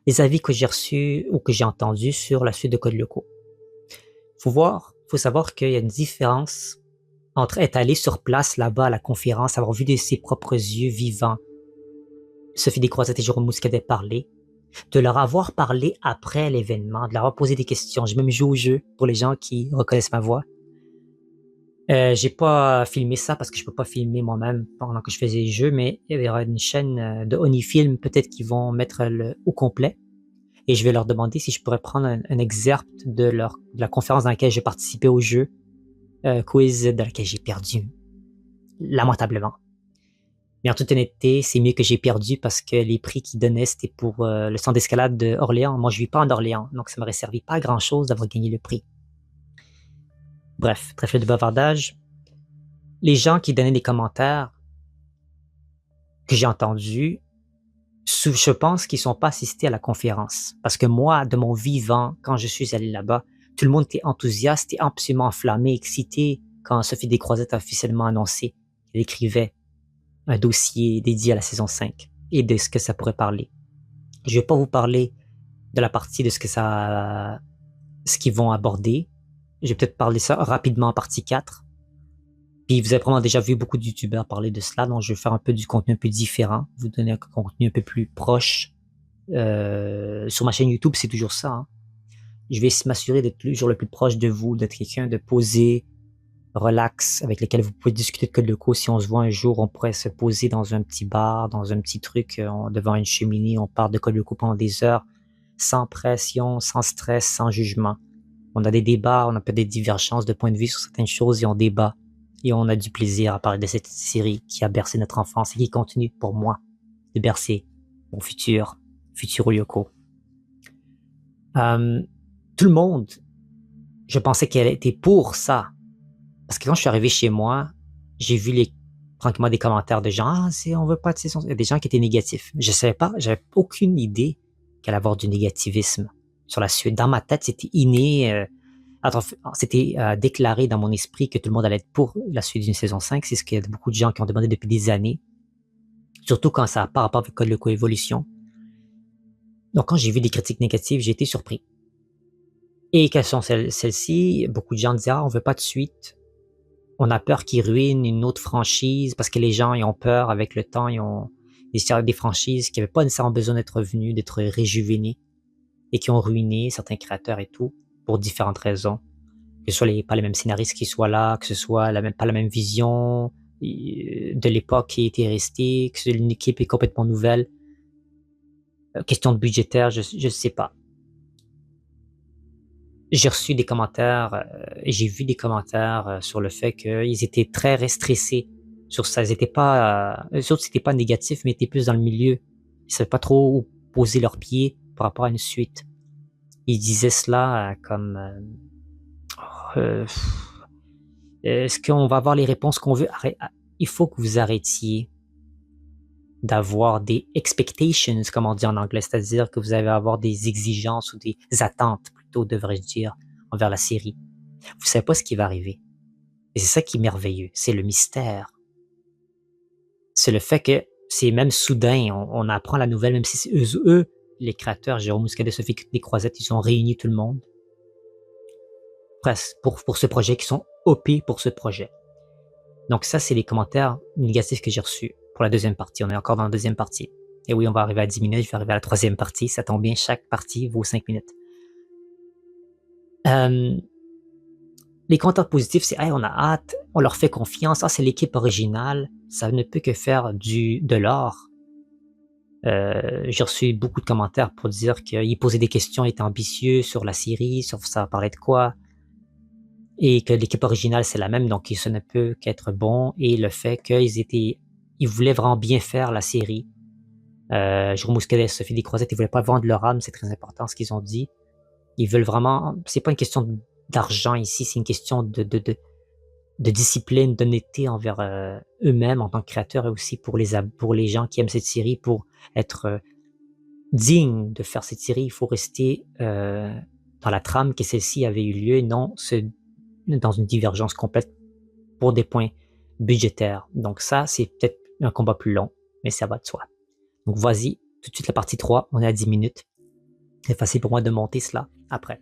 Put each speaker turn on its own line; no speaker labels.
les avis que j'ai reçus ou que j'ai entendus sur la suite de Code Lyoko. Faut savoir qu'il y a une différence entre être allé sur place là-bas à la conférence, avoir vu de ses propres yeux vivants Sophie Descroisettes et Jérôme Mouscadet parler, de leur avoir parlé après l'événement, de leur avoir posé des questions. J'ai même joué au jeu pour les gens qui reconnaissent ma voix. J'ai pas filmé ça parce que je peux pas filmer moi-même pendant que je faisais les jeux, mais il y aura une chaîne de Onifilm, peut-être qu'ils vont mettre le au complet. Et je vais leur demander si je pourrais prendre un excerpt de la conférence dans laquelle j'ai participé au jeu, quiz dans laquelle j'ai perdu lamentablement. Mais en toute honnêteté, c'est mieux que j'ai perdu parce que les prix qu'ils donnaient, c'était pour le centre d'escalade d'Orléans. Moi, je vis pas en Orléans, donc ça m'aurait servi pas à grand chose d'avoir gagné le prix. Bref, trêve de bavardage. Les gens qui donnaient des commentaires que j'ai entendus, je pense qu'ils sont pas assistés à la conférence. Parce que moi, de mon vivant, quand je suis allé là-bas, tout le monde était enthousiaste et absolument enflammé, excité quand Sophie Descroisettes a officiellement annoncé qu'elle écrivait un dossier dédié à la saison 5 et de ce que ça pourrait parler. Je vais pas vous parler de la partie de ce qu'ils vont aborder. Je vais peut-être parler ça rapidement en partie 4. Puis vous avez probablement déjà vu beaucoup de youtubeurs parler de cela, donc je vais faire un peu du contenu un peu différent, vous donner un contenu un peu plus proche. Sur ma chaîne YouTube, c'est toujours ça, hein. Je vais m'assurer d'être toujours le plus proche de vous, d'être quelqu'un de posé, relax, avec lequel vous pouvez discuter de Code Lyoko. Si on se voit un jour, on pourrait se poser dans un petit bar, dans un petit truc, devant une cheminée, on parle de Code Lyoko pendant des heures, sans pression, sans stress, sans jugement. On a des débats, on a peut-être des divergences de point de vue sur certaines choses et on débat. Et on a du plaisir à parler de cette série qui a bercé notre enfance et qui continue, pour moi, de bercer mon futur Lyoko. Tout le monde, je pensais qu'elle était pour ça. Parce que quand je suis arrivé chez moi, j'ai vu tranquillement des commentaires de gens, on veut pas de saison. Il y a des gens qui étaient négatifs. Je savais pas, j'avais aucune idée qu'elle allait avoir du négativisme sur la suite. Dans ma tête, c'était inné, c'était déclaré dans mon esprit que tout le monde allait être pour la suite d'une saison 5. C'est ce qu'il y a beaucoup de gens qui ont demandé depuis des années. Surtout quand ça n'a pas rapport avec Code Lyoko Evolution. Donc quand j'ai vu des critiques négatives, j'ai été surpris. Et quelles sont celles-ci? Beaucoup de gens disaient, on veut pas de suite. On a peur qu'ils ruinent une autre franchise parce que les gens ils ont peur avec le temps, ils ont des franchises qui n'avaient pas nécessairement besoin d'être revenues, d'être réjuvénées et qui ont ruiné certains créateurs et tout pour différentes raisons. Que ce soit pas les mêmes scénaristes qui soient là, que ce soit pas la même vision de l'époque qui était restée, que une équipe est complètement nouvelle. Question de budgétaire, je sais pas. J'ai reçu des commentaires et j'ai vu des commentaires sur le fait qu'ils étaient très stressés sur ça. Ils étaient pas, eux autres, c'était pas négatif, mais étaient plus dans le milieu. Ils savaient pas trop où poser leurs pieds par rapport à une suite. Ils disaient cela comme euh, est-ce qu'on va avoir les réponses qu'on veut? Il faut que vous arrêtiez d'avoir des expectations, comme on dit en anglais, c'est-à-dire que vous allez avoir des exigences ou des attentes, plutôt devrais-je dire, envers la série. Vous savez pas ce qui va arriver. Et c'est ça qui est merveilleux, c'est le mystère. C'est le fait que c'est même soudain, on apprend la nouvelle, même si c'est eux, les créateurs, Jérôme Mouscadet, Sophie Descroisettes, ils ont réuni tout le monde. Presque, pour ce projet, qui sont OP pour ce projet. Donc ça, c'est les commentaires négatifs que j'ai reçus pour la deuxième partie. On est encore dans la deuxième partie. Et oui, on va arriver à 10 minutes, je vais arriver à la troisième partie. Ça tombe bien, chaque partie vaut 5 minutes. Les commentaires positifs, c'est on a hâte, on leur fait confiance, c'est l'équipe originale, ça ne peut que faire de l'or. J'ai reçu beaucoup de commentaires pour dire qu'ils posaient des questions, étaient ambitieux sur la série, sur ça parlait de quoi, et que l'équipe originale c'est la même, donc ça ne peut qu'être bon, et le fait ils voulaient vraiment bien faire la série. Jérôme Mouscadet, Sophie Descroisettes, ils voulaient pas vendre leur âme, c'est très important ce qu'ils ont dit. Ils veulent vraiment, c'est pas une question d'argent ici, c'est une question de discipline, d'honnêteté envers eux-mêmes en tant que créateurs et aussi pour les gens qui aiment cette série, pour être digne de faire cette série, il faut rester dans la trame que celle-ci avait eu lieu et non dans une divergence complète pour des points budgétaires. Donc ça, c'est peut-être un combat plus long, mais ça va de soi. Donc vas-y, tout de suite la partie 3, on est à 10 minutes. C'est facile pour moi de monter cela après.